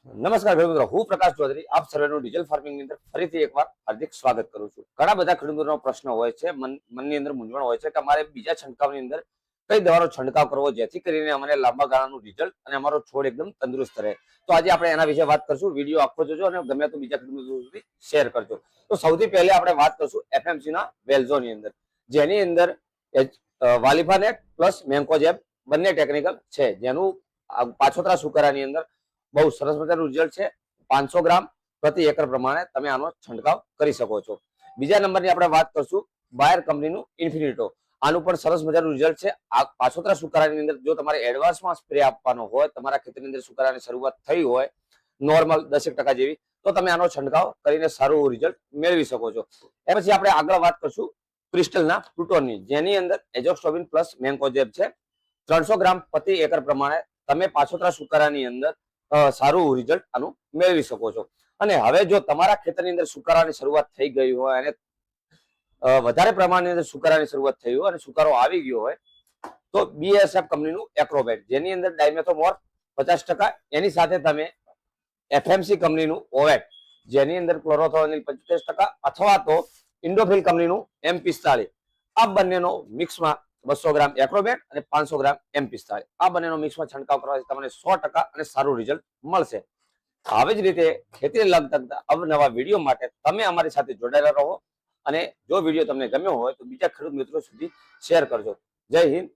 નમસ્કાર ખેડૂત મિત્રો, હું પ્રકાશ ચૌધરી આપ સર્વેનું ડીઝલ ફાર્મિંગ ની અંદર ફરીથી એકવાર હાર્દિક સ્વાગત કરું છું। ઘણા બધા ખેડૂતોનો પ્રશ્ન હોય છે, મનની અંદર મૂંઝવણ હોય છે કે અમારે બીજા છંટકાવની અંદર કઈ દવાનો છંટકાવ કરવો જેથી કરીને અમને લાંબા ગાળાનું રિઝલ્ટ અને અમારો છોડ એકદમ તંદુરસ્ત રહે। તો આજે આપણે એના વિશે વાત કરશું। વિડીયો આખો જોજો અને ગમે તો બીજા ખેડૂતો સુધી શેર કરજો। તો સૌથી પહેલા આપણે વાત કરશું એફએમસી ના વેલ્ઝોની અંદર, જેની અંદર વાલિફાનેટ પ્લસ મેન્કોજેબ બંને ટેકનિકલ છે, જેનું પાછોતરા સુકારાની અંદર બહુ સરસ મજાનું રિઝલ્ટ છે। 500 ગ્રામ પ્રતિ એકર પ્રમાણે તમે આનો છંટકાવ કરી શકો છો। બીજા નંબરની આપણે વાત કરશું બાયર કંપનીનું ઇન્ફિનિટો। આનું પણ સરસ મજાનું રિઝલ્ટ છે। આ પાછોતરા સુકારાની અંદર જો તમારે એડવાન્સમાં સ્પ્રે આપવાનો હોય, તમારા ખેતરની અંદર સુકારાની શરૂઆત થઈ હોય નોર્મલ 10% જેવી, તો તમે આનો છંટકાવ કરીને સારું રિઝલ્ટ મેળવી શકો છો। એ પછી આપણે આગળ વાત કરશું ક્રિસ્ટલના પ્લુટોનની, જેની અંદર એઝોસ્ટોબિન પ્લસ મેન્કોજેબ છે। 300 ગ્રામ પ્રતિ એકર પ્રમાણે તમે પાછોતરા સુકારાની અંદર સારું રિઝલ્ટ આનું મેળવી શકો છો। અને હવે જો તમારા ખેતરની અંદર સુકારાની શરૂઆત થઈ ગઈ હોય અને વધારે પ્રમાણની અંદર સુકારાની શરૂઆત થઈ હોય અને સુકારો આવી ગયો હોય તો બીએસએફ કંપનીનું એક્રોબેટ, જેની અંદર ડાયમેથોમોર 50%, એની સાથે તમે એફએમસી કંપનીનું ઓવેટ, જેની અંદર ક્લોરોથોનિલ 75%, અથવા તો ઇન્ડોફિલ કંપનીનું M45, આ બંનેનો મિક્સમાં 200 ગ્રામ એક્રોબેટ અને 500 ગ્રામ M45, આ બંનેનો મિક્સમાં છંટકાવ કરવાથી તમને 100% અને સારું રિઝલ્ટ મળશે। આવી જ રીતે ખેતીને લગતા અવનવા વિડીયો માટે તમે અમારી સાથે જોડાયેલા રહો અને જો વિડીયો તમને ગમ્યો હોય તો બીજા ખેડૂત મિત્રો સુધી શેર કરજો। જય હિન્દ,